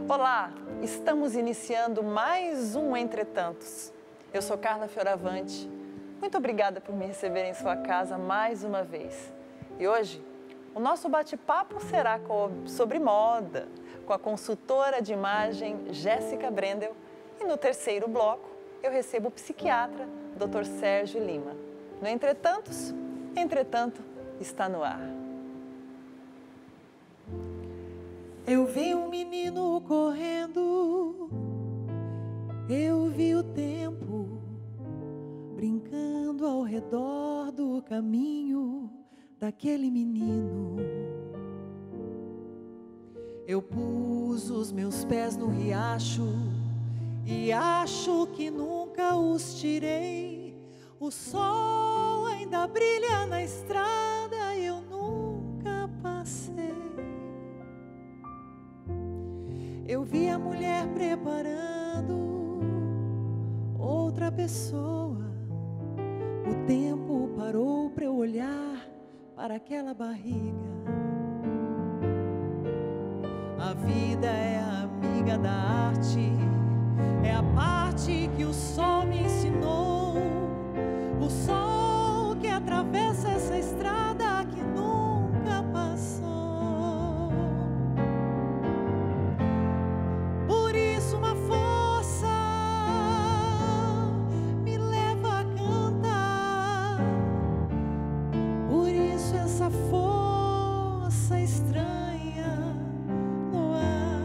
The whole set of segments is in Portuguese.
Olá, estamos iniciando mais um Entretantos. Eu sou Carla Fioravante. Muito obrigada por me receber em sua casa mais uma vez. E hoje, o nosso bate-papo será sobre moda, com a consultora de imagem Jéssica Brendel. E no terceiro bloco, eu recebo o psiquiatra Dr. Sérgio Lima. No Entretantos, Entretanto está no ar. Eu vi um menino correndo, eu vi o tempo brincando ao redor do caminho daquele menino. Eu pus os meus pés no riacho e acho que nunca os tirei. O sol ainda brilha na estrada, eu nunca passei. Eu vi a mulher preparando outra pessoa. O tempo parou para eu olhar para aquela barriga. A vida é a amiga da arte, é a parte que o sol me ensinou. O sol que atravessa essa estrada que nunca passou. Por isso uma força me leva a cantar. Por isso essa força estranha no ar.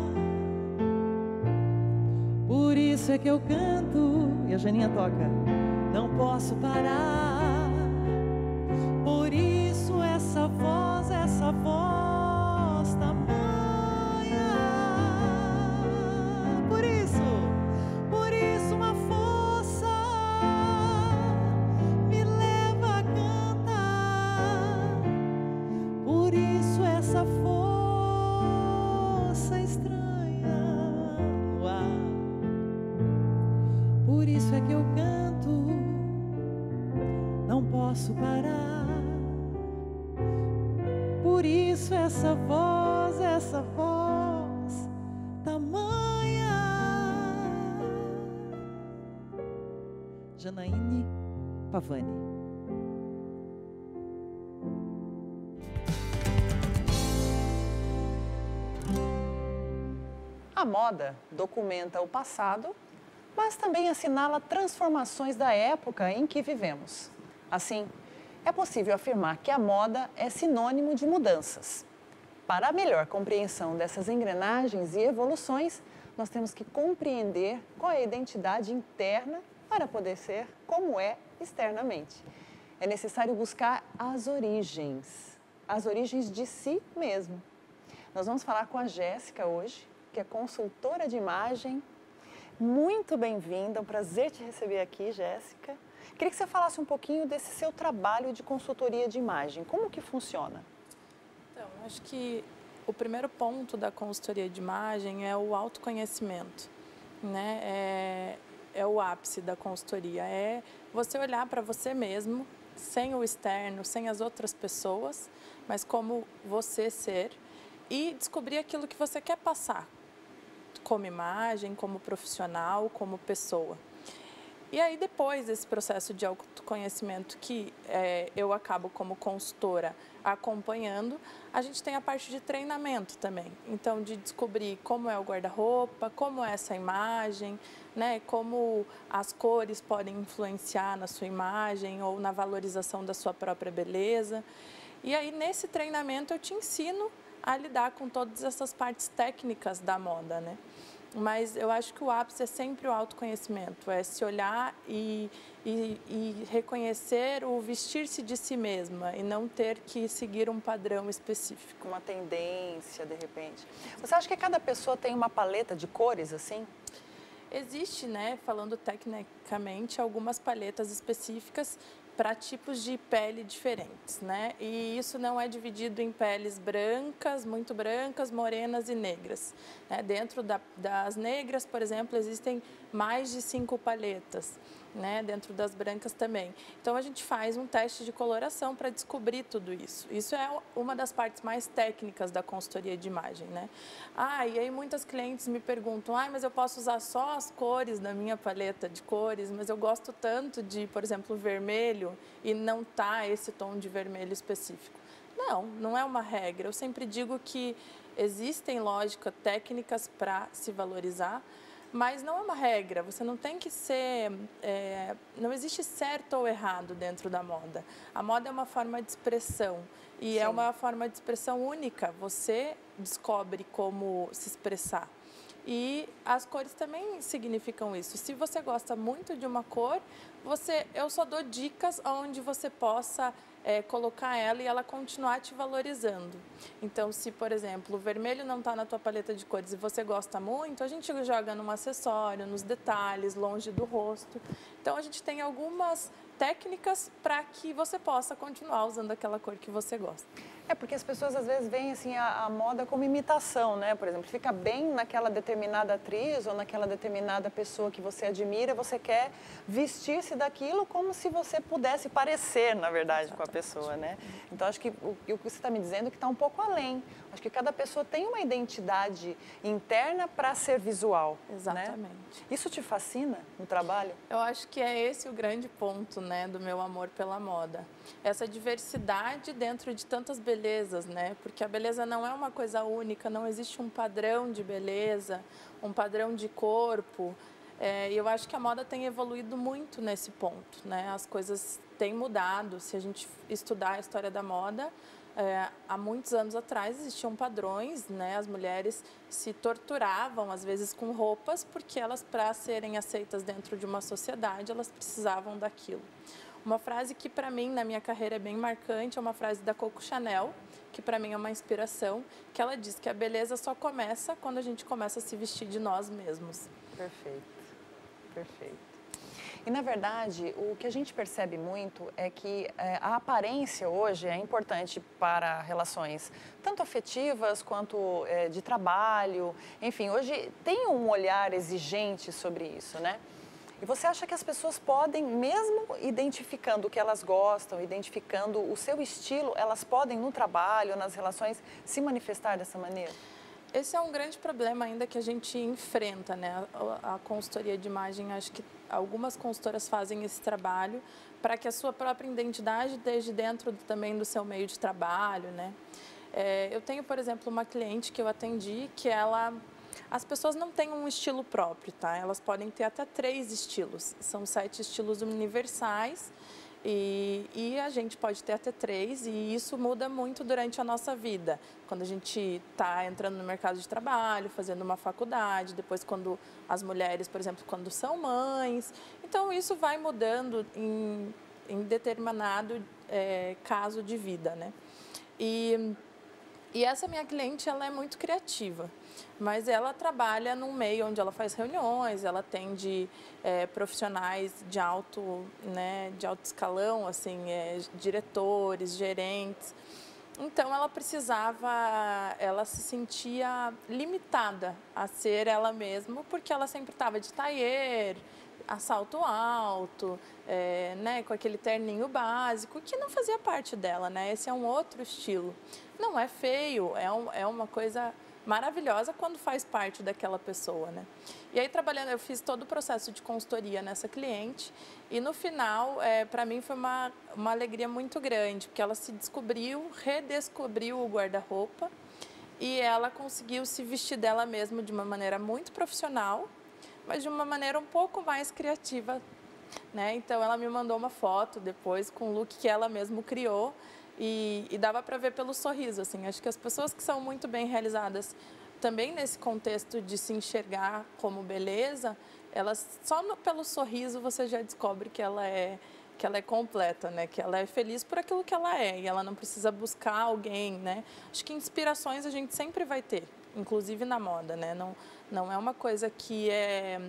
Por isso é que eu canto e a Janinha toca. Não posso parar. Por isso essa voz tamanha. Por isso uma força me leva a cantar. Por isso essa força estranha no ar. Por isso é que eu canto. Não posso parar. Por isso essa voz tamanha. Janaíne Pavani. A moda documenta o passado, mas também assinala transformações da época em que vivemos. Assim, é possível afirmar que a moda é sinônimo de mudanças. Para a melhor compreensão dessas engrenagens e evoluções, nós temos que compreender qual é a identidade interna para poder ser como é externamente. É necessário buscar as origens de si mesmo. Nós vamos falar com a Jéssica hoje, que é consultora de imagem. Muito bem-vinda, é um prazer te receber aqui, Jéssica. Queria que você falasse um pouquinho desse seu trabalho de consultoria de imagem. Como que funciona? Então, acho que o primeiro ponto da consultoria de imagem é o autoconhecimento, né? É o ápice da consultoria, é você olhar para você mesmo, sem o externo, sem as outras pessoas, mas como você ser e descobrir aquilo que você quer passar, como imagem, como profissional, como pessoa. E aí, depois desse processo de autoconhecimento que eu acabo como consultora acompanhando, a gente tem a parte de treinamento também. Então, de descobrir como é o guarda-roupa, como é essa imagem, né? Como as cores podem influenciar na sua imagem ou na valorização da sua própria beleza. E aí, nesse treinamento, eu te ensino a lidar com todas essas partes técnicas da moda, né? Mas eu acho que o ápice é sempre o autoconhecimento, é se olhar e reconhecer o vestir-se de si mesma e não ter que seguir um padrão específico. Uma tendência, de repente. Você acha que cada pessoa tem uma paleta de cores, assim? Existe, né, falando tecnicamente, algumas paletas específicas para tipos de pele diferentes, né? E isso não é dividido em peles brancas, muito brancas, morenas e negras, né? Dentro das negras, por exemplo, existem mais de 5 paletas. né? Dentro das brancas também. Então, a gente faz um teste de coloração para descobrir tudo isso. Isso é uma das partes mais técnicas da consultoria de imagem, né? E aí muitas clientes me perguntam, mas eu posso usar só as cores da minha paleta de cores, mas eu gosto tanto de, por exemplo, vermelho e não tá esse tom de vermelho específico. Não, não é uma regra. Eu sempre digo que existem, lógico, técnicas para se valorizar, mas não é uma regra, você não tem que ser... não existe certo ou errado dentro da moda. A moda é uma forma de expressão e é uma forma de expressão única. Você descobre como se expressar. E as cores também significam isso. Se você gosta muito de uma cor, eu só dou dicas onde você possa colocar ela e ela continuar te valorizando. Então, se, por exemplo, o vermelho não está na tua paleta de cores e você gosta muito, a gente joga num acessório, nos detalhes, longe do rosto. Então, a gente tem algumas técnicas para que você possa continuar usando aquela cor que você gosta. Porque as pessoas às vezes veem assim, a moda como imitação, né? Por exemplo, fica bem naquela determinada atriz ou naquela determinada pessoa que você admira, você quer vestir-se daquilo como se você pudesse parecer, na verdade, com a pessoa, né? Então, acho que o que você está me dizendo é que está um pouco além. Acho que cada pessoa tem uma identidade interna para ser visual. Exatamente. Né? Isso te fascina no trabalho? Eu acho que é esse o grande ponto, né, do meu amor pela moda. Essa diversidade dentro de tantas belezas, né? Porque a beleza não é uma coisa única, não existe um padrão de beleza, um padrão de corpo. E eu acho que a moda tem evoluído muito nesse ponto, né? As coisas têm mudado. Se a gente estudar a história da moda, há muitos anos atrás existiam padrões, né? As mulheres se torturavam, às vezes, com roupas, porque elas, para serem aceitas dentro de uma sociedade, elas precisavam daquilo. Uma frase que, para mim, na minha carreira é bem marcante, é uma frase da Coco Chanel, que para mim é uma inspiração, que ela diz que a beleza só começa quando a gente começa a se vestir de nós mesmos. Perfeito, perfeito. E, na verdade, o que a gente percebe muito é que a aparência hoje é importante para relações tanto afetivas quanto de trabalho. Enfim, hoje tem um olhar exigente sobre isso, né? E você acha que as pessoas podem, mesmo identificando o que elas gostam, identificando o seu estilo, elas podem, no trabalho, nas relações, se manifestar dessa maneira? Esse é um grande problema ainda que a gente enfrenta, né? A consultoria de imagem, acho que algumas consultoras fazem esse trabalho para que a sua própria identidade esteja dentro também do seu meio de trabalho, né? Eu tenho, por exemplo, uma cliente que eu atendi que as pessoas não têm um estilo próprio, tá? Elas podem ter até 3 estilos. São 7 estilos universais e a gente pode ter até 3 e isso muda muito durante a nossa vida. Quando a gente está entrando no mercado de trabalho, fazendo uma faculdade, depois quando as mulheres, por exemplo, quando são mães. Então, isso vai mudando em determinado caso de vida, né? E essa minha cliente, ela é muito criativa, mas ela trabalha num meio onde ela faz reuniões, ela atende profissionais de alto escalão, assim, diretores, gerentes. Então, ela se sentia limitada a ser ela mesma, porque ela sempre estava de tailleur, salto alto, né, com aquele terninho básico, que não fazia parte dela, né? Esse é um outro estilo. Não é feio, é uma coisa maravilhosa quando faz parte daquela pessoa, né? E aí, trabalhando, eu fiz todo o processo de consultoria nessa cliente e, no final, para mim foi uma alegria muito grande, porque ela se redescobriu o guarda-roupa e ela conseguiu se vestir dela mesma de uma maneira muito profissional, mas de uma maneira um pouco mais criativa, né? Então, ela me mandou uma foto depois com o look que ela mesma criou e dava para ver pelo sorriso, assim. Acho que as pessoas que são muito bem realizadas também nesse contexto de se enxergar como beleza, elas pelo sorriso você já descobre que ela é completa, né? Que ela é feliz por aquilo que ela é e ela não precisa buscar alguém, né? Acho que inspirações a gente sempre vai ter, inclusive na moda, né? Não é uma coisa que é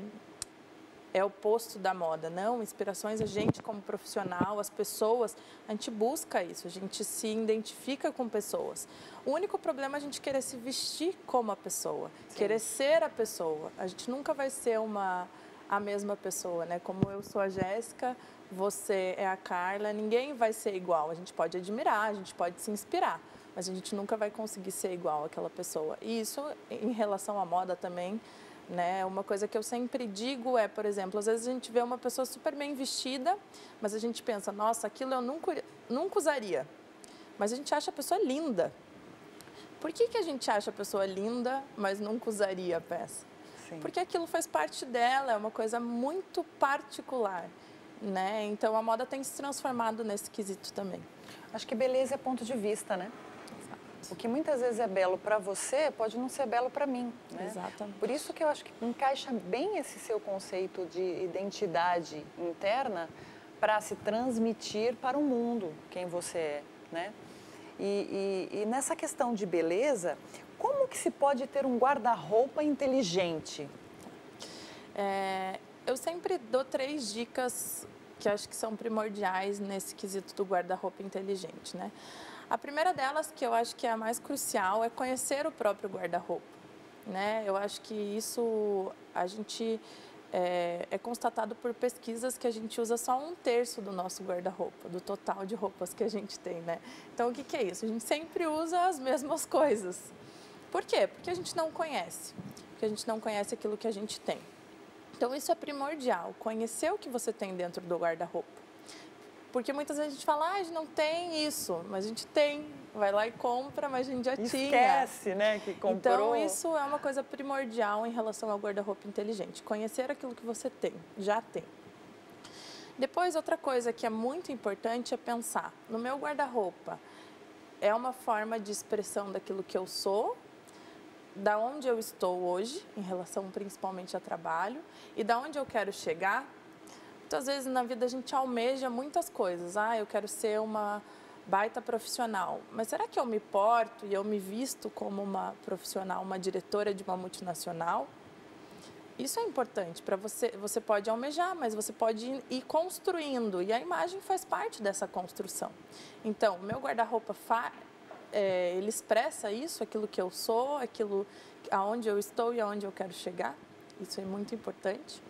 oposto da moda, não. Inspirações, a gente como profissional, as pessoas, a gente busca isso, a gente se identifica com pessoas. O único problema é a gente querer se vestir como a pessoa, querer ser a pessoa. A gente nunca vai ser a mesma pessoa, né? Como eu sou a Jéssica, você é a Carla, ninguém vai ser igual. A gente pode admirar, a gente pode se inspirar, mas a gente nunca vai conseguir ser igual àquela pessoa. E isso, em relação à moda também, né? Uma coisa que eu sempre digo é, por exemplo, às vezes a gente vê uma pessoa super bem vestida, mas a gente pensa, nossa, aquilo eu nunca usaria. Mas a gente acha a pessoa linda. Por que a gente acha a pessoa linda, mas nunca usaria a peça? Sim. Porque aquilo faz parte dela, é uma coisa muito particular, né? Então a moda tem se transformado nesse quesito também. Acho que beleza é ponto de vista, né? O que muitas vezes é belo para você pode não ser belo para mim, né? Exatamente. Por isso que eu acho que encaixa bem esse seu conceito de identidade interna para se transmitir para o mundo quem você é, né? E nessa questão de beleza, como que se pode ter um guarda-roupa inteligente? Eu sempre dou 3 dicas que acho que são primordiais nesse quesito do guarda-roupa inteligente, né? A primeira delas, que eu acho que é a mais crucial, é conhecer o próprio guarda-roupa, né? Eu acho que isso a gente é constatado por pesquisas que a gente usa só 1/3 do nosso guarda-roupa, do total de roupas que a gente tem, né? Então, o que é isso? A gente sempre usa as mesmas coisas. Por quê? Porque a gente não conhece, porque a gente não conhece aquilo que a gente tem. Então, isso é primordial, conhecer o que você tem dentro do guarda-roupa. Porque muitas vezes a gente fala, a gente não tem isso, mas a gente tem. Vai lá e compra, mas a gente já tinha. Esquece, né, que comprou. Então, isso é uma coisa primordial em relação ao guarda-roupa inteligente. Conhecer aquilo que você tem, já tem. Depois, outra coisa que é muito importante é pensar, no meu guarda-roupa, é uma forma de expressão daquilo que eu sou, da onde eu estou hoje, em relação principalmente a trabalho, e da onde eu quero chegar. Muitas vezes na vida a gente almeja muitas coisas. Eu quero ser uma baita profissional. Mas será que eu me porto e eu me visto como uma profissional, uma diretora de uma multinacional? Isso é importante para você. Você pode almejar, mas você pode ir construindo. E a imagem faz parte dessa construção. Então, o meu guarda-roupa ele expressa isso, aquilo que eu sou, aquilo aonde eu estou e aonde eu quero chegar. Isso é muito importante.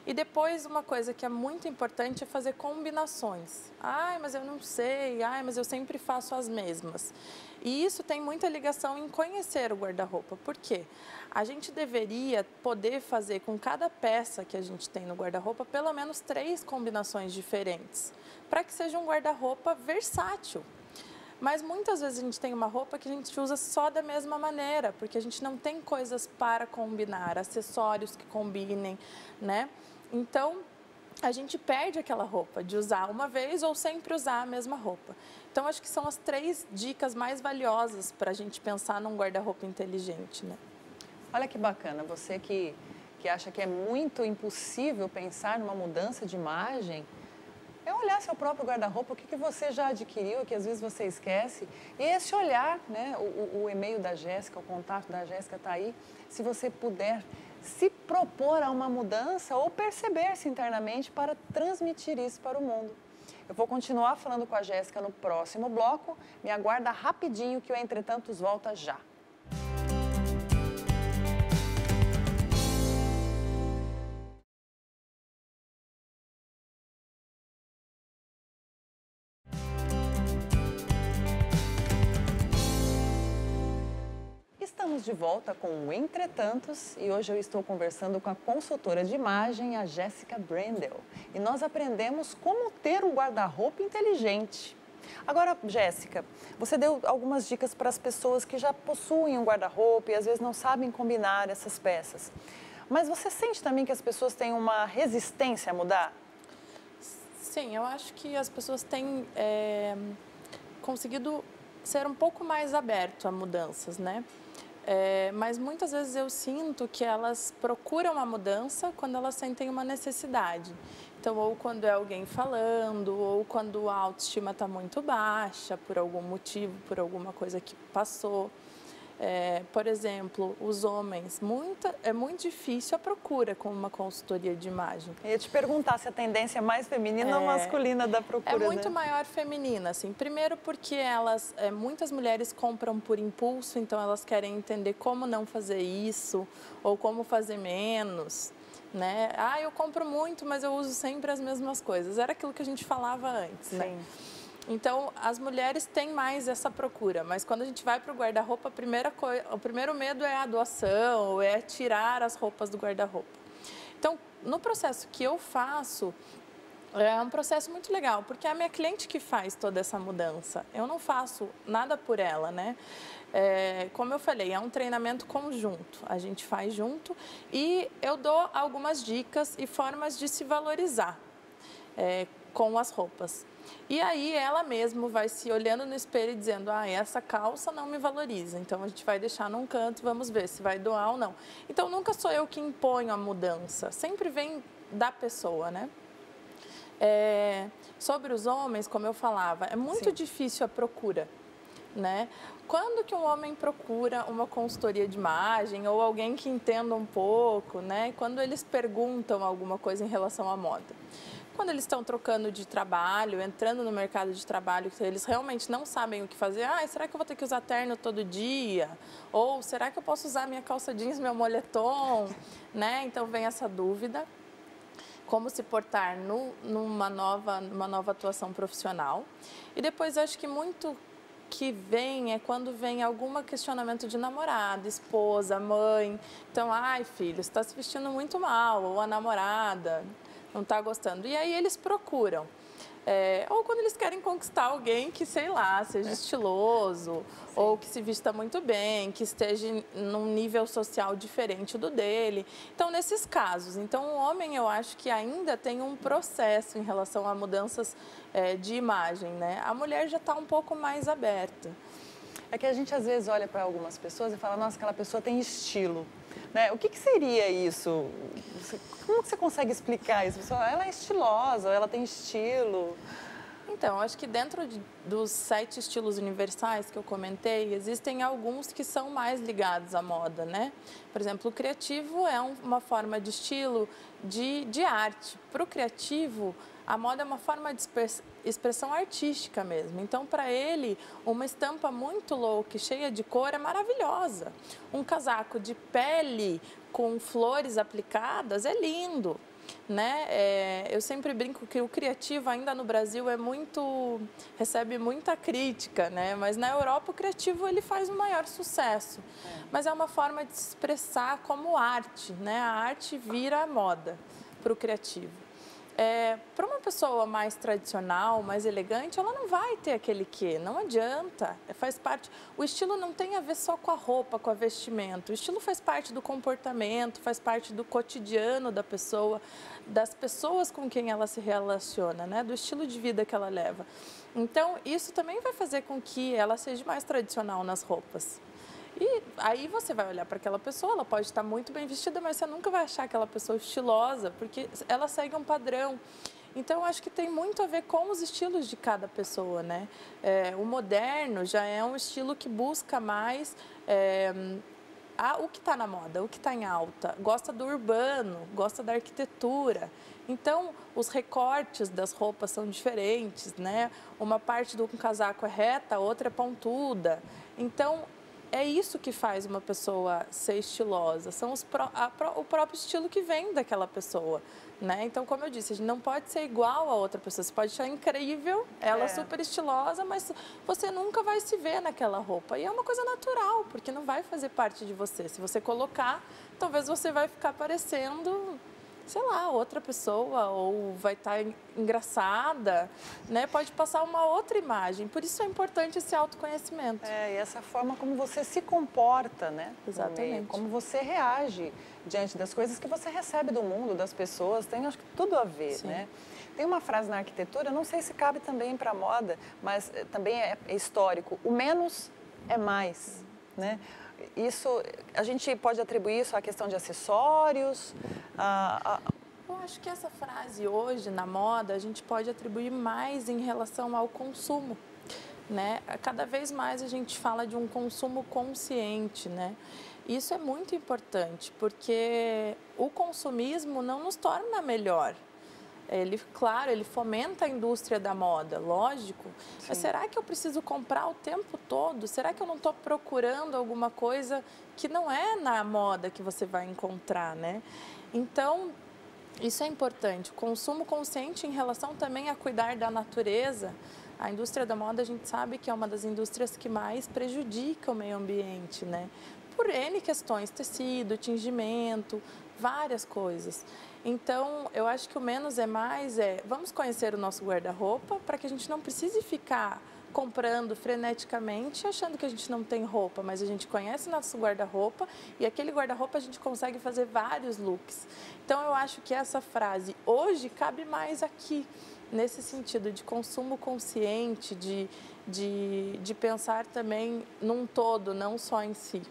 E depois, uma coisa que é muito importante é fazer combinações. Mas eu não sei, mas eu sempre faço as mesmas. E isso tem muita ligação em conhecer o guarda-roupa. Por quê? A gente deveria poder fazer com cada peça que a gente tem no guarda-roupa pelo menos 3 combinações diferentes, para que seja um guarda-roupa versátil. Mas muitas vezes a gente tem uma roupa que a gente usa só da mesma maneira, porque a gente não tem coisas para combinar, acessórios que combinem, né? Então, a gente perde aquela roupa de usar uma vez ou sempre usar a mesma roupa. Então, acho que são as 3 dicas mais valiosas para a gente pensar num guarda-roupa inteligente, né? Olha que bacana, você que acha que é muito impossível pensar numa mudança de imagem, é olhar seu próprio guarda-roupa, o que você já adquiriu, que às vezes você esquece. E esse olhar, né? O e-mail da Jéssica, o contato da Jéssica está aí. Se você puder se propor a uma mudança ou perceber-se internamente para transmitir isso para o mundo. Eu vou continuar falando com a Jéssica no próximo bloco. Me aguarda rapidinho que o Entretantos volta já. Estamos de volta com o Entretantos e hoje eu estou conversando com a consultora de imagem, a Jéssica Brendel. E nós aprendemos como ter um guarda-roupa inteligente. Agora, Jéssica, você deu algumas dicas para as pessoas que já possuem um guarda-roupa e às vezes não sabem combinar essas peças. Mas você sente também que as pessoas têm uma resistência a mudar? Sim, eu acho que as pessoas têm conseguido ser um pouco mais aberto a mudanças, né? Mas muitas vezes eu sinto que elas procuram a mudança quando elas sentem uma necessidade. Então, ou quando é alguém falando, ou quando a autoestima está muito baixa por algum motivo, por alguma coisa que passou. Por exemplo, os homens, é muito difícil a procura com uma consultoria de imagem. Eu ia te perguntar se a tendência é mais feminina ou masculina da procura, É muito né? maior feminina, assim. Primeiro porque muitas mulheres compram por impulso, então elas querem entender como não fazer isso ou como fazer menos, né? Ah, eu compro muito, mas eu uso sempre as mesmas coisas. Era aquilo que a gente falava antes, né? Então, as mulheres têm mais essa procura, mas quando a gente vai para o guarda-roupa, o primeiro medo é a doação, é tirar as roupas do guarda-roupa. Então, no processo que eu faço, é um processo muito legal, porque é a minha cliente que faz toda essa mudança. Eu não faço nada por ela, né? Como eu falei, é um treinamento conjunto. A gente faz junto e eu dou algumas dicas e formas de se valorizar com as roupas. E aí ela mesma vai se olhando no espelho e dizendo, ah, essa calça não me valoriza, então a gente vai deixar num canto e vamos ver se vai doar ou não. Então nunca sou eu que imponho a mudança, sempre vem da pessoa, né? Sobre os homens, como eu falava, é muito difícil a procura, né? Quando que um homem procura uma consultoria de imagem ou alguém que entenda um pouco, né? Quando eles perguntam alguma coisa em relação à moda. Quando eles estão trocando de trabalho, entrando no mercado de trabalho, eles realmente não sabem o que fazer. Ah, será que eu vou ter que usar terno todo dia? Ou será que eu posso usar minha calça jeans, meu moletom? Né? Então vem essa dúvida. Como se portar numa nova atuação profissional. E depois acho que muito que vem é quando vem algum questionamento de namorada, esposa, mãe. Então, ai filho, você está se vestindo muito mal, ou a namorada não está gostando. E aí eles procuram. Ou quando eles querem conquistar alguém que, sei lá, seja estiloso, ou que se vista muito bem, que esteja num nível social diferente do dele. Então, nesses casos. Então, o homem, eu acho que ainda tem um processo em relação a mudanças de imagem, né? A mulher já está um pouco mais aberta. É que a gente, às vezes, olha para algumas pessoas e fala, nossa, aquela pessoa tem estilo. Né? O que seria isso? Como que você consegue explicar isso? Ela é estilosa, ela tem estilo. Então, acho que dentro dos 7 estilos universais que eu comentei, existem alguns que são mais ligados à moda, né? Por exemplo, o criativo é uma forma de estilo de arte. Para o criativo, a moda é uma forma de expressão artística mesmo. Então, para ele, uma estampa muito louca, cheia de cor, é maravilhosa. Um casaco de pele com flores aplicadas é lindo. Né? Eu sempre brinco que o criativo ainda no Brasil recebe muita crítica, né? Mas na Europa o criativo ele faz um maior sucesso. Mas é uma forma de se expressar como arte, né? A arte vira moda para o criativo. Para uma pessoa mais tradicional, mais elegante, ela não vai ter aquele quê, não adianta, faz parte. O estilo não tem a ver só com a roupa, com a vestimento. O estilo faz parte do comportamento, faz parte do cotidiano da pessoa, das pessoas com quem ela se relaciona, né? Do estilo de vida que ela leva. Então, isso também vai fazer com que ela seja mais tradicional nas roupas. E aí você vai olhar para aquela pessoa, ela pode estar muito bem vestida, mas você nunca vai achar aquela pessoa estilosa, porque ela segue um padrão. Então, eu acho que tem muito a ver com os estilos de cada pessoa, né? O moderno já é um estilo que busca mais o que está na moda, o que está em alta. Gosta do urbano, gosta da arquitetura. Então, os recortes das roupas são diferentes, né? Uma parte do casaco é reta, a outra é pontuda. Então, é isso que faz uma pessoa ser estilosa, são o próprio estilo que vem daquela pessoa, né? Então, como eu disse, a gente não pode ser igual a outra pessoa, você pode achar incrível, ela super estilosa, mas você nunca vai se ver naquela roupa. E é uma coisa natural, porque não vai fazer parte de você. Se você colocar, talvez você vai ficar parecendo, sei lá, outra pessoa, ou vai estar engraçada, né? Pode passar uma outra imagem. Por isso é importante esse autoconhecimento. E essa forma como você se comporta, né? Exatamente. Como você reage diante das coisas que você recebe do mundo, das pessoas, tem acho que tudo a ver, né? Tem uma frase na arquitetura, não sei se cabe também para a moda, mas também é histórico, o menos é mais, né? Isso, a gente pode atribuir isso à questão de acessórios? Eu acho que essa frase hoje, na moda, a gente pode atribuir mais em relação ao consumo, né? Cada vez mais a gente fala de um consumo consciente, né? Isso é muito importante, porque o consumismo não nos torna melhor. Claro, ele fomenta a indústria da moda, lógico. Sim. Mas será que eu preciso comprar o tempo todo? Será que eu não estou procurando alguma coisa que não é na moda que você vai encontrar, né? Então, isso é importante. O consumo consciente em relação também a cuidar da natureza. A indústria da moda, a gente sabe que é uma das indústrias que mais prejudica o meio ambiente, né? Por N questões, tecido, tingimento, várias coisas. Então, eu acho que o menos é mais vamos conhecer o nosso guarda-roupa para que a gente não precise ficar comprando freneticamente, achando que a gente não tem roupa, mas a gente conhece nosso guarda-roupa e aquele guarda-roupa a gente consegue fazer vários looks. Então, eu acho que essa frase hoje cabe mais aqui, nesse sentido de consumo consciente, de pensar também num todo, não só em si.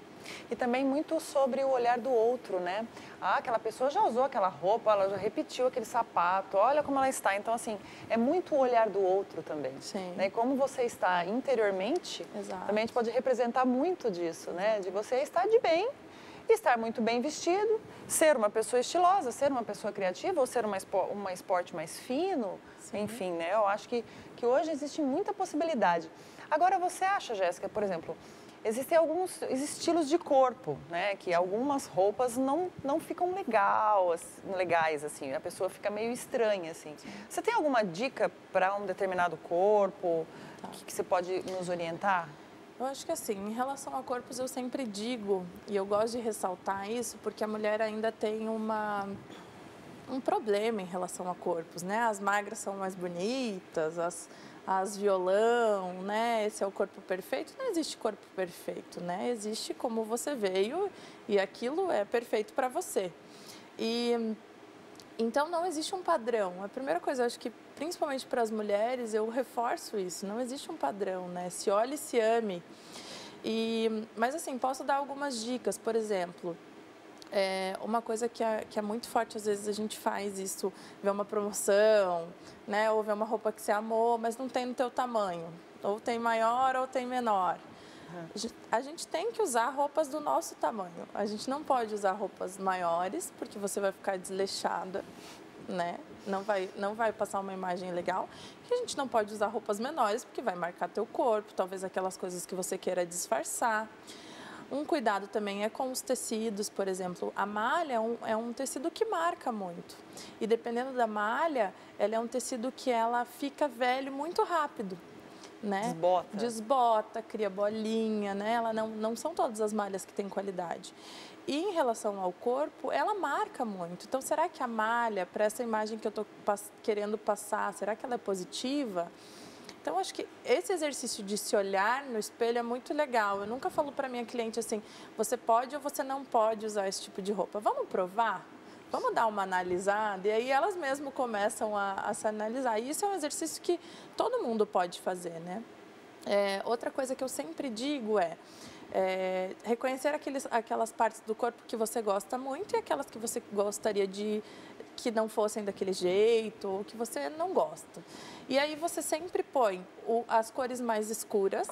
E também muito sobre o olhar do outro, né? Ah, aquela pessoa já usou aquela roupa, ela já repetiu aquele sapato, olha como ela está. Então, assim, é muito o olhar do outro também. Sim. Né? E como você está interiormente, Exato. também a gente pode representar muito disso, né? De você estar de bem, estar muito bem vestido, ser uma pessoa estilosa, ser uma pessoa criativa ou ser uma esporte mais fino, sim. Enfim, né? Eu acho que hoje existe muita possibilidade. Agora, você acha, Jéssica, por exemplo, existem alguns estilos de corpo, né? Que algumas roupas não ficam legais, assim. A pessoa fica meio estranha, assim. Você tem alguma dica para um determinado corpo que você pode nos orientar? Eu acho que assim, em relação a corpos, eu sempre digo, e eu gosto de ressaltar isso, porque a mulher ainda tem um problema em relação a corpos, né? As magras são mais bonitas, as violão, né? Esse é o corpo perfeito. Não existe corpo perfeito, né? Existe como você veio e aquilo é perfeito para você. E então não existe um padrão. A primeira coisa, eu acho que principalmente para as mulheres, eu reforço isso. Não existe um padrão, né? Se olhe e se ame. Mas assim, posso dar algumas dicas. Por exemplo, uma coisa que é muito forte, às vezes a gente faz isso, vê uma promoção, né? Ou vê uma roupa que você amou, mas não tem no teu tamanho. Ou tem maior ou tem menor. A gente tem que usar roupas do nosso tamanho. A gente não pode usar roupas maiores, porque você vai ficar desleixada, né? Não vai passar uma imagem legal. E a gente não pode usar roupas menores, porque vai marcar teu corpo, talvez aquelas coisas que você queira disfarçar. Um cuidado também é com os tecidos, por exemplo. A malha é um tecido que marca muito. E dependendo da malha, ela é um tecido que ela fica velho muito rápido. Né? Desbota, cria bolinha, né? Ela não são todas as malhas que têm qualidade. E em relação ao corpo, ela marca muito. Então, será que a malha, para essa imagem que eu estou querendo passar, será que ela é positiva? Então, acho que esse exercício de se olhar no espelho é muito legal. Eu nunca falo para minha cliente assim, você pode ou você não pode usar esse tipo de roupa. Vamos provar? Vamos dar uma analisada? E aí elas mesmo começam a se analisar. E isso é um exercício que todo mundo pode fazer, né? Outra coisa que eu sempre digo reconhecer aquelas partes do corpo que você gosta muito e aquelas que você gostaria que não fossem daquele jeito ou que você não gosta. E aí você sempre põe as cores mais escuras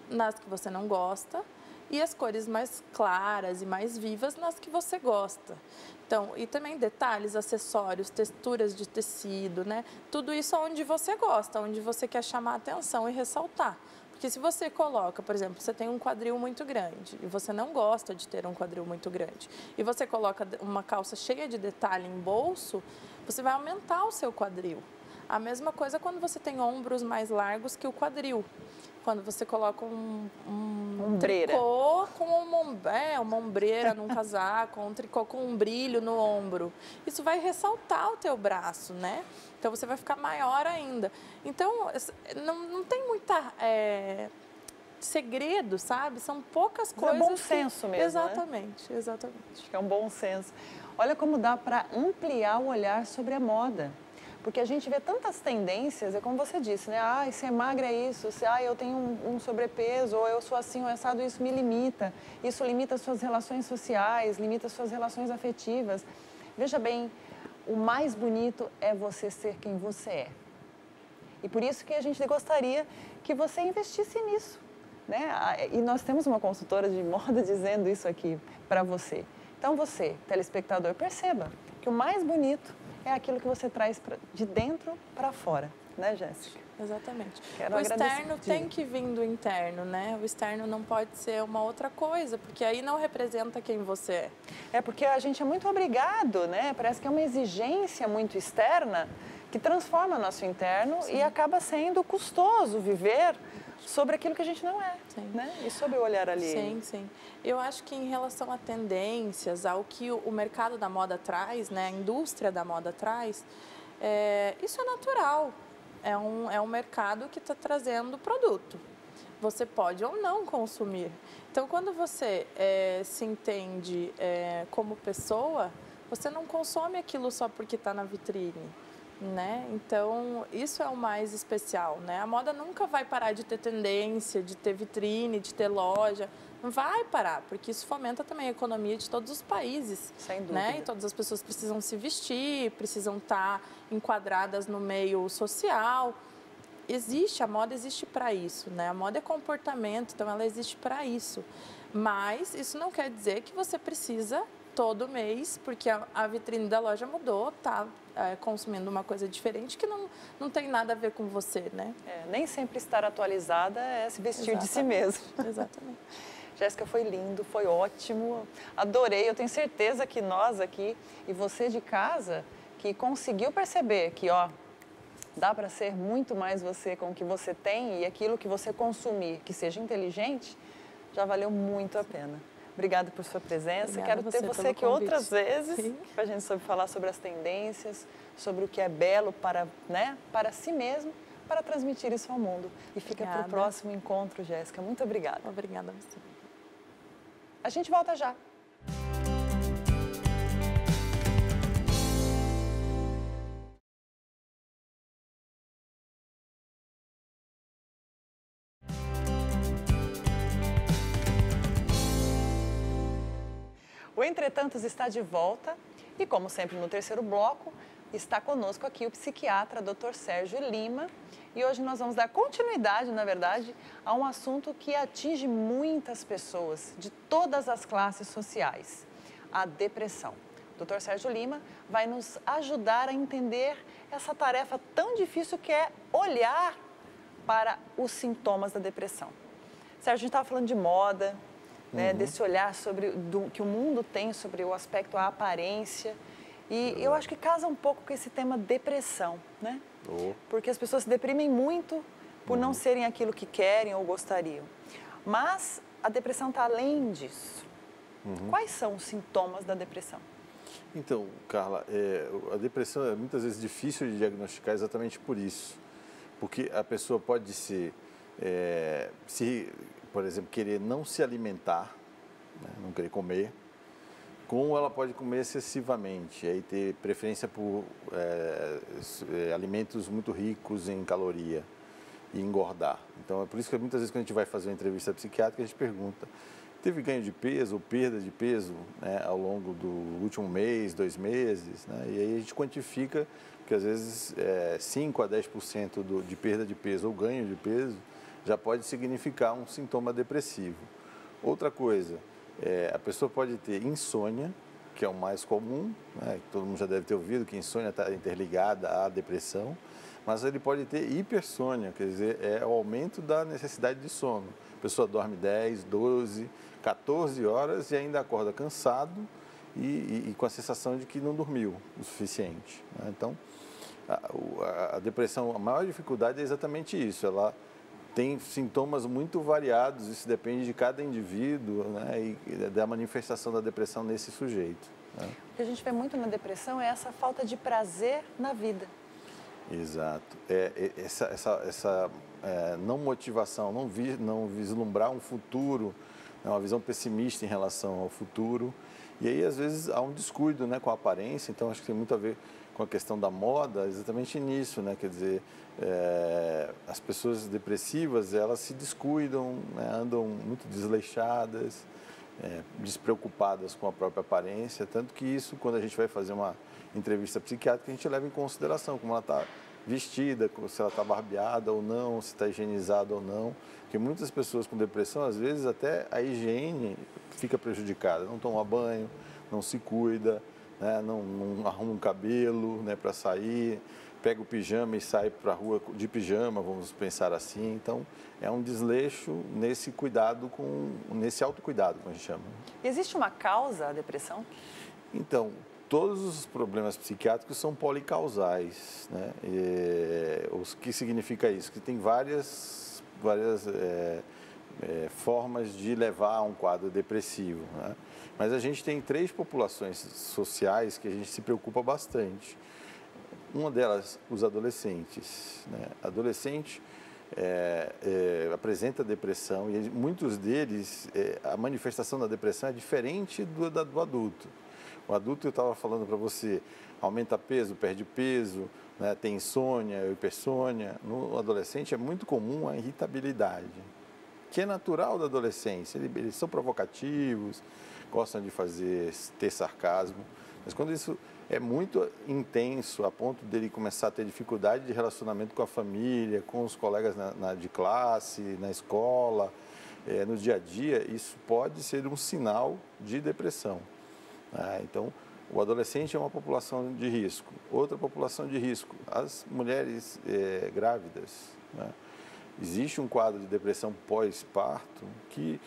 nas que você não gosta e as cores mais claras e mais vivas nas que você gosta. Então, e também detalhes, acessórios, texturas de tecido, né? Tudo isso onde você gosta, onde você quer chamar a atenção e ressaltar. Porque se você coloca, por exemplo, você tem um quadril muito grande e você não gosta de ter um quadril muito grande e você coloca uma calça cheia de detalhe em bolso, você vai aumentar o seu quadril. A mesma coisa quando você tem ombros mais largos que o quadril. Quando você coloca um tricô com uma ombreira num casaco, um tricô com um brilho no ombro. Isso vai ressaltar o teu braço, né? Então, você vai ficar maior ainda. Então, não tem muita segredo, sabe? São poucas coisas. É bom senso mesmo, exatamente, né? Exatamente. Acho que é um bom senso. Olha como dá para ampliar o olhar sobre a moda. Porque a gente vê tantas tendências, é como você disse, né? Ah, ser magra é isso, eu tenho um sobrepeso, ou eu sou assim, ou assado, isso me limita. Isso limita as suas relações sociais, limita as suas relações afetivas. Veja bem, o mais bonito é você ser quem você é. E por isso que a gente gostaria que você investisse nisso, né? E nós temos uma consultora de moda dizendo isso aqui para você. Então você, telespectador, perceba que o mais bonito é aquilo que você traz de dentro para fora. né, Jéssica? Exatamente. Quero o externo agradecer. tem que vir do interno, né? O externo não pode ser uma outra coisa, porque aí não representa quem você é. É porque a gente é muito obrigado, né? Parece que é uma exigência muito externa que transforma nosso interno e acaba sendo custoso viver sobre aquilo que a gente não é, né? E sobre o olhar ali. Sim, sim. Eu acho que em relação a tendências, ao que o mercado da moda traz, né? A indústria da moda traz, isso é natural. É um mercado que está trazendo produto. Você pode ou não consumir. Então, quando você se entende como pessoa, você não consome aquilo só porque está na vitrine, né? Então, isso é o mais especial, né? A moda nunca vai parar de ter tendência, de ter vitrine, de ter loja. Não vai parar, porque isso fomenta também a economia de todos os países. Sem dúvida. Né? E todas as pessoas precisam se vestir, precisam estar enquadradas no meio social. A moda existe para isso, né? A moda é comportamento, então ela existe para isso. Mas isso não quer dizer que você precisa todo mês, porque a vitrine da loja mudou, tá consumindo uma coisa diferente que não tem nada a ver com você, né? Nem sempre estar atualizada é se vestir de si mesmo. Exatamente. Jéssica, foi lindo, foi ótimo, adorei. Eu tenho certeza que nós aqui e você de casa que conseguiu perceber que, dá para ser muito mais você com o que você tem e aquilo que você consumir, que seja inteligente, já valeu muito a pena. Obrigada por sua presença. Obrigada Quero ter você aqui outras vezes para a gente falar sobre as tendências, sobre o que é belo para si mesmo, para transmitir isso ao mundo. E fica para o próximo encontro, Jéssica. Muito obrigada. Obrigada a você. A gente volta já. O Entretantos está de volta e, como sempre no terceiro bloco, está conosco aqui o psiquiatra Dr. Sérgio Lima. E hoje nós vamos dar continuidade, na verdade, a um assunto que atinge muitas pessoas de todas as classes sociais, a depressão. O Dr. Sérgio Lima vai nos ajudar a entender essa tarefa tão difícil que é olhar para os sintomas da depressão. Sérgio, a gente estava falando de moda, né, desse olhar que o mundo tem sobre o aspecto, a aparência. E eu acho que casa um pouco com esse tema depressão, né? Porque as pessoas se deprimem muito por não serem aquilo que querem ou gostariam. Mas a depressão está além disso. Quais são os sintomas da depressão? Então, Carla, a depressão é muitas vezes difícil de diagnosticar exatamente por isso. Porque a pessoa pode ser, por exemplo, querer não se alimentar, né, não querer comer, como ela pode comer excessivamente, aí ter preferência por alimentos muito ricos em caloria e engordar. Então, é por isso que muitas vezes quando a gente vai fazer uma entrevista psiquiátrica, a gente pergunta, teve ganho de peso ou perda de peso, né, ao longo do último mês, 2 meses, né, e aí a gente quantifica que às vezes 5 a 10% de perda de peso ou ganho de peso já pode significar um sintoma depressivo. Outra coisa, a pessoa pode ter insônia, que é o mais comum, né? Todo mundo já deve ter ouvido que insônia está interligada à depressão, mas ele pode ter hipersônia, quer dizer, é o aumento da necessidade de sono. A pessoa dorme 10, 12, 14 horas e ainda acorda cansado e com a sensação de que não dormiu o suficiente, né? Então, a depressão, a maior dificuldade é exatamente isso, ela tem sintomas muito variados, isso depende de cada indivíduo, né, e da manifestação da depressão nesse sujeito, né? O que a gente vê muito na depressão é essa falta de prazer na vida. Exato. Essa não motivação, não vislumbrar um futuro, uma visão pessimista em relação ao futuro. E aí, às vezes, há um descuido, né, com a aparência, então acho que tem muito a ver com a questão da moda, exatamente nisso, né? Quer dizer, as pessoas depressivas, elas se descuidam, né? Andam muito desleixadas, despreocupadas com a própria aparência, tanto que isso, quando a gente vai fazer uma entrevista psiquiátrica, a gente leva em consideração como ela está vestida, se ela está barbeada ou não, se está higienizada ou não, porque muitas pessoas com depressão, às vezes até a higiene fica prejudicada, não toma banho, não se cuida, né, não arruma um cabelo, né, para sair, pega o pijama e sai para a rua de pijama, vamos pensar assim. Então, é um desleixo nesse cuidado, nesse autocuidado, como a gente chama. Existe uma causa à depressão? Então, todos os problemas psiquiátricos são policausais, né? O que significa isso? Que tem várias formas de levar a um quadro depressivo, né? Mas a gente tem 3 populações sociais que a gente se preocupa bastante. Uma delas, os adolescentes, né? Adolescente apresenta depressão e muitos deles, a manifestação da depressão é diferente do adulto. O adulto, eu estava falando para você, aumenta peso, perde peso, né? Tem insônia, hipersônia. No adolescente é muito comum a irritabilidade, que é natural da adolescência. Eles são provocativos, gostam de ter sarcasmo, mas quando isso é muito intenso, a ponto dele começar a ter dificuldade de relacionamento com a família, com os colegas de classe, na escola, no dia a dia, isso pode ser um sinal de depressão. Então, o adolescente é uma população de risco. Outra população de risco, as mulheres grávidas, né? Existe um quadro de depressão pós-parto que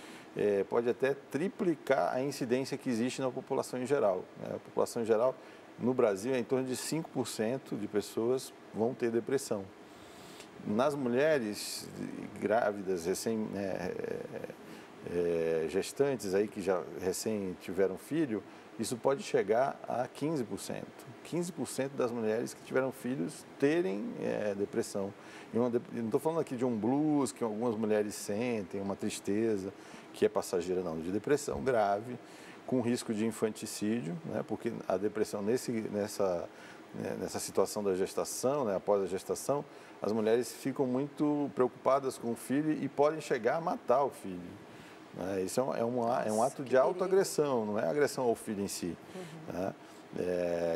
pode até triplicar a incidência que existe na população em geral, né? A população em geral, no Brasil, é em torno de 5% de pessoas vão ter depressão. Nas mulheres grávidas, gestantes, aí, que já recém tiveram filho, isso pode chegar a 15%. 15% das mulheres que tiveram filhos terem depressão. Não estou falando aqui de um blues que algumas mulheres sentem, uma tristeza que é passageira, não, de depressão grave, com risco de infanticídio, né? Porque a depressão nessa situação da gestação, né? Após a gestação, as mulheres ficam muito preocupadas com o filho e podem chegar a matar o filho. Isso é um ato de autoagressão, não é agressão ao filho em si. Né?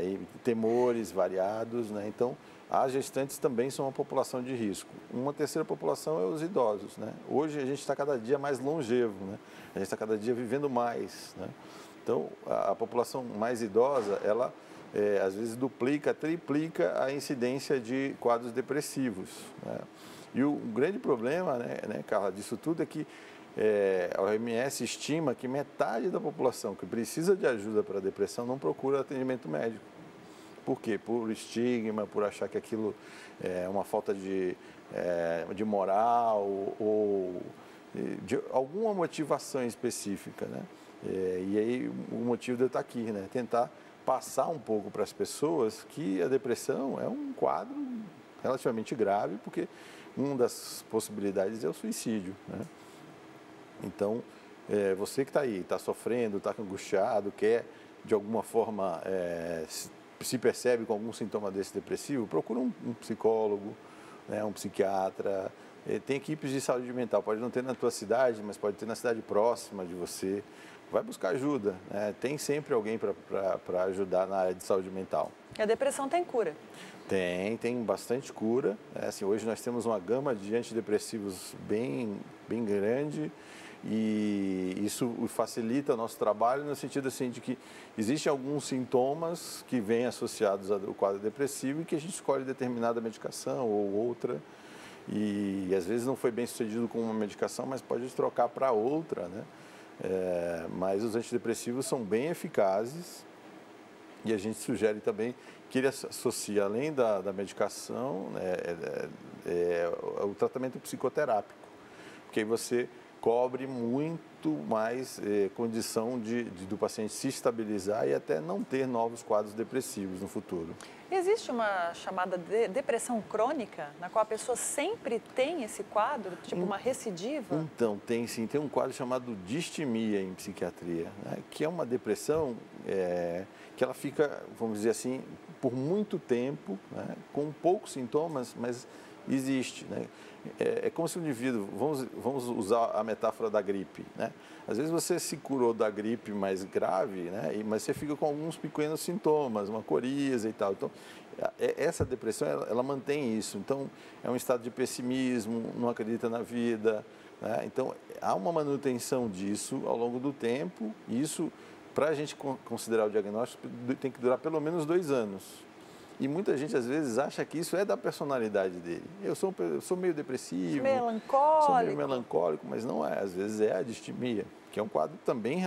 E temores variados, né? Então, as gestantes também são uma população de risco. Uma terceira população é os idosos, né? Hoje a gente está cada dia mais longevo, né? A gente está cada dia vivendo mais, né? Então, a população mais idosa, ela às vezes duplica, triplica a incidência de quadros depressivos, né? E o grande problema, né, Carla, disso tudo é que a OMS estima que metade da população que precisa de ajuda para a depressão não procura atendimento médico. Por quê? Por estigma, por achar que aquilo é uma falta de moral ou de alguma motivação específica, né? E aí o motivo de eu estar aqui, né? Tentar passar um pouco para as pessoas que a depressão é um quadro relativamente grave, porque uma das possibilidades é o suicídio, né? Então, você que está aí, está sofrendo, está angustiado, quer de alguma forma se percebe com algum sintoma desse depressivo, procura um psicólogo, né, um psiquiatra. Tem equipes de saúde mental, pode não ter na tua cidade, mas pode ter na cidade próxima de você. Vai buscar ajuda, né? Tem sempre alguém para ajudar na área de saúde mental. E a depressão tem cura? Tem bastante cura. Assim, hoje nós temos uma gama de antidepressivos bem grande. E isso facilita o nosso trabalho no sentido assim, de que existem alguns sintomas que vêm associados ao quadro depressivo e que a gente escolhe determinada medicação ou outra. E às vezes não foi bem sucedido com uma medicação, mas pode trocar para outra, né? Mas os antidepressivos são bem eficazes e a gente sugere também que ele associe, além da medicação, o tratamento psicoterápico, porque aí você cobre muito mais condição do paciente se estabilizar e até não ter novos quadros depressivos no futuro. Existe uma chamada depressão crônica, na qual a pessoa sempre tem esse quadro, tipo uma recidiva? Então, tem sim. Tem um quadro chamado distimia em psiquiatria, né? Que é uma depressão que ela fica, vamos dizer assim, por muito tempo, né? Com poucos sintomas, mas existe, né? É como se o indivíduo, vamos usar a metáfora da gripe, né? Às vezes você se curou da gripe mais grave, né? Mas você fica com alguns pequenos sintomas, uma coriza e tal. Então, essa depressão, ela mantém isso. Então, é um estado de pessimismo, não acredita na vida, né? Então, há uma manutenção disso ao longo do tempo. E isso, para a gente considerar o diagnóstico, tem que durar pelo menos 2 anos. E muita gente, às vezes, acha que isso é da personalidade dele. Eu sou meio depressivo, sou meio melancólico, mas não é. Às vezes é a distimia, que é um quadro também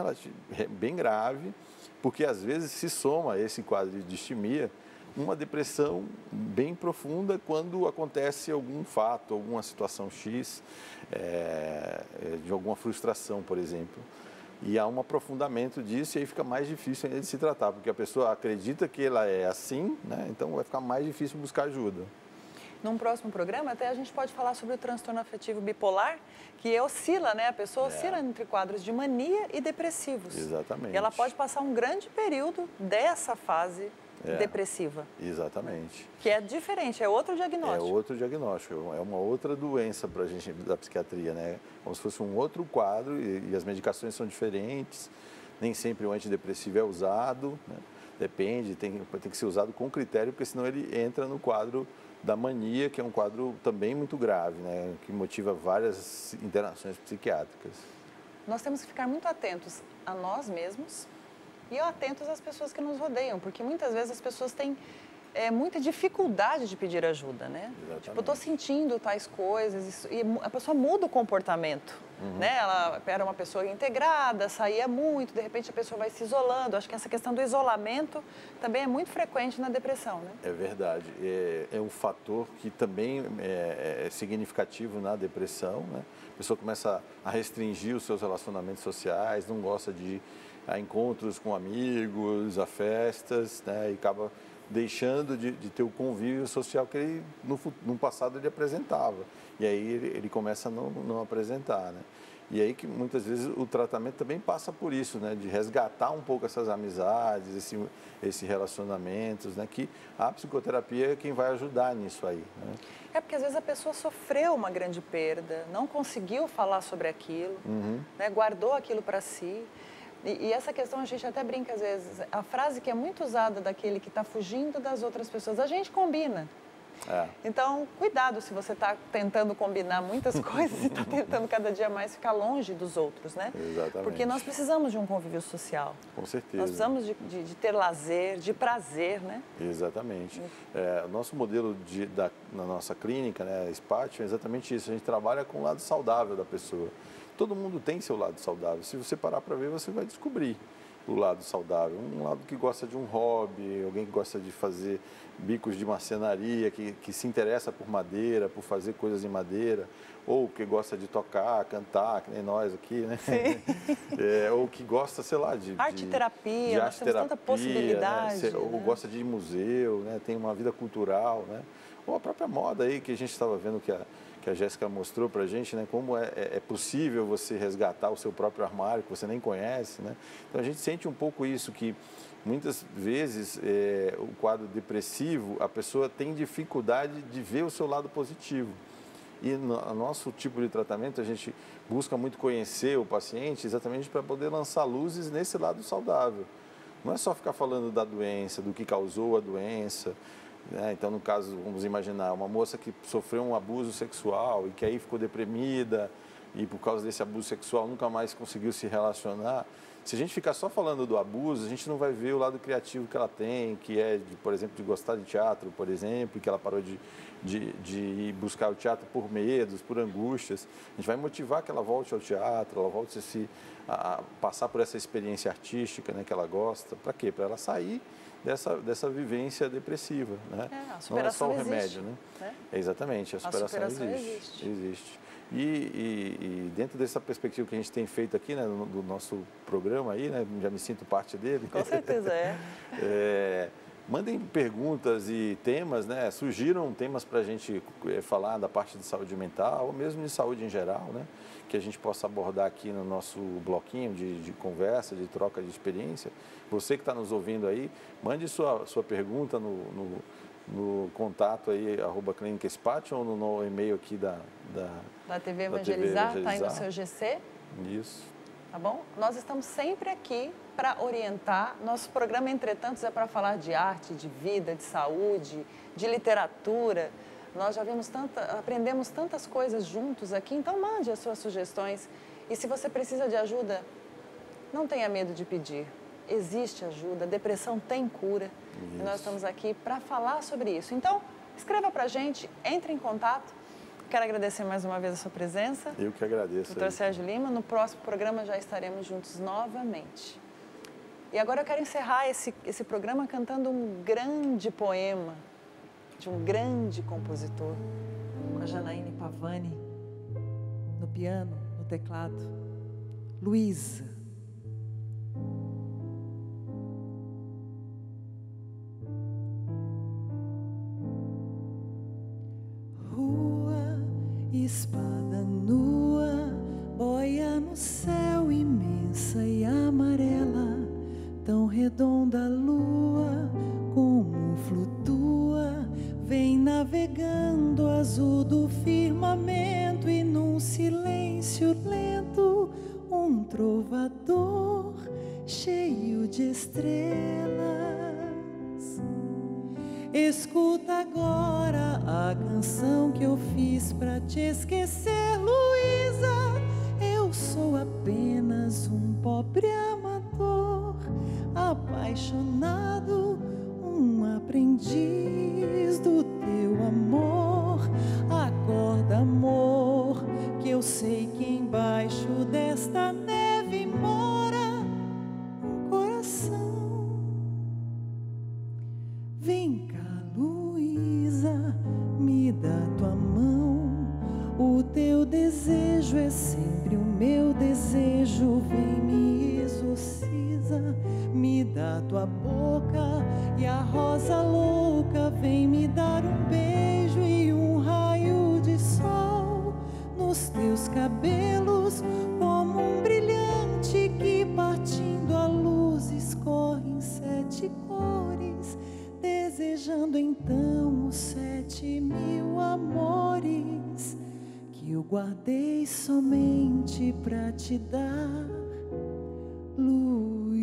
bem grave, porque às vezes se soma a esse quadro de distimia uma depressão bem profunda quando acontece algum fato, alguma situação X, de alguma frustração, por exemplo. E há um aprofundamento disso e aí fica mais difícil ainda de se tratar, porque a pessoa acredita que ela é assim, né? Então vai ficar mais difícil buscar ajuda. Num próximo programa, até a gente pode falar sobre o transtorno afetivo bipolar, que oscila, né? A pessoa oscila entre quadros de mania e depressivos. Exatamente. E ela pode passar um grande período dessa fase depressiva. Exatamente. Que é diferente, é outro diagnóstico. É outro diagnóstico, é uma outra doença para a gente da psiquiatria, né? Como se fosse um outro quadro e as medicações são diferentes. Nem sempre o antidepressivo é usado, né? Depende, tem que ser usado com critério, porque senão ele entra no quadro da mania, que é um quadro também muito grave, né? Que motiva várias internações psiquiátricas. Nós temos que ficar muito atentos a nós mesmos e atentos às pessoas que nos rodeiam, porque muitas vezes as pessoas têm muita dificuldade de pedir ajuda, né? Exatamente. Tipo, eu estou sentindo tais coisas e a pessoa muda o comportamento, né? Ela era uma pessoa integrada, saía muito, de repente a pessoa vai se isolando. Acho que essa questão do isolamento também é muito frequente na depressão, né? É verdade. É um fator que também é significativo na depressão, né? A pessoa começa a restringir os seus relacionamentos sociais, não gosta de ir a encontros com amigos, a festas, né? E acaba deixando de ter o convívio social que ele, no passado ele apresentava. E aí ele começa a não apresentar, né? E aí que muitas vezes o tratamento também passa por isso, né? De resgatar um pouco essas amizades, esses relacionamentos, né? Que a psicoterapia é quem vai ajudar nisso aí, né? É porque às vezes a pessoa sofreu uma grande perda, não conseguiu falar sobre aquilo, né? Guardou aquilo para si. E essa questão a gente até brinca às vezes, a frase que é muito usada daquele que está fugindo das outras pessoas, a gente combina. Então, cuidado se você está tentando combinar muitas coisas e está tentando cada dia mais ficar longe dos outros, né? Exatamente. Porque nós precisamos de um convívio social. Com certeza. Nós precisamos de ter lazer, de prazer, né? Exatamente. O nosso modelo na nossa clínica, né, Spatio, é exatamente isso. A gente trabalha com o lado saudável da pessoa. Todo mundo tem seu lado saudável. Se você parar para ver, você vai descobrir o lado saudável. Um lado que gosta de um hobby, alguém que gosta de fazer bicos de marcenaria, que se interessa por madeira, por fazer coisas em madeira, ou que gosta de tocar, cantar, que nem nós aqui, né? Sim. Ou que gosta, sei lá, de arte-terapia, nós temos tanta possibilidade. Né? Ou gosta de ir em museu, né? Tem uma vida cultural, né? Ou a própria moda aí, que a gente estava vendo que a Jéssica mostrou para a gente, né, como é possível você resgatar o seu próprio armário, que você nem conhece, né? Então a gente sente um pouco isso, que muitas vezes o quadro depressivo, a pessoa tem dificuldade de ver o seu lado positivo. E no nosso tipo de tratamento, a gente busca muito conhecer o paciente exatamente para poder lançar luzes nesse lado saudável. Não é só ficar falando da doença, do que causou a doença. Então, no caso, vamos imaginar uma moça que sofreu um abuso sexual e que aí ficou deprimida e por causa desse abuso sexual nunca mais conseguiu se relacionar. Se a gente ficar só falando do abuso, a gente não vai ver o lado criativo que ela tem, que é, por exemplo, de gostar de teatro, por exemplo, que ela parou de ir buscar o teatro por medos, por angústias. A gente vai motivar que ela volte ao teatro, ela volte a passar por essa experiência artística, né, que ela gosta. Para quê? Para ela sair dessa vivência depressiva, né? A superação não é só o remédio, existe, né? Exatamente, a superação existe. E dentro dessa perspectiva que a gente tem feito aqui, né, do nosso programa aí, né, já me sinto parte dele. Com certeza Mandem perguntas e temas, né? Surgiram temas para a gente falar da parte de saúde mental, ou mesmo de saúde em geral, né? Que a gente possa abordar aqui no nosso bloquinho de conversa, de troca de experiência. Você que está nos ouvindo aí, mande sua pergunta no contato aí, @Clínica Spatio, ou no e-mail aqui da TV Evangelizar, está aí no seu GC. Isso. Tá bom? Nós estamos sempre aqui para orientar. Nosso programa, entretanto, é para falar de arte, de vida, de saúde, de literatura. Nós já aprendemos tantas coisas juntos aqui, então mande as suas sugestões. E se você precisa de ajuda, não tenha medo de pedir. existe ajuda, depressão tem cura. E nós estamos aqui para falar sobre isso. Então, escreva para a gente, entre em contato. Quero agradecer mais uma vez a sua presença. Eu que agradeço. Dr. Sérgio Lima, no próximo programa já estaremos juntos novamente. E agora eu quero encerrar esse programa cantando um grande poema de um grande compositor. Com a Janaíne Pavani, no piano, no teclado. Luísa. Rua, espada nua, boia no céu imensa e amarela, tão redonda a lua, como flutua, vem navegando azul do firmamento e num silêncio lento, um trovador cheio de estrelas. Escuta agora a canção que eu fiz pra te esquecer, Luísa. Eu sou apenas um pobre amador, apaixonado, um aprendiz do teu amor. Acorda, amor, que eu sei que embaixo desta neve mora um coração. Vem cá, Luísa, me dá tua mão. O teu desejo é sempre o meu desejo. Vem, me exorciza, me dá tua boca e a rosa louca. Vem me dar um beijo e um raio de sol nos teus cabelos, como um brilhante que partindo a luz escorre em 7 cores, desejando então os 7.000 amores que eu guardei somente pra te dar, Luísa.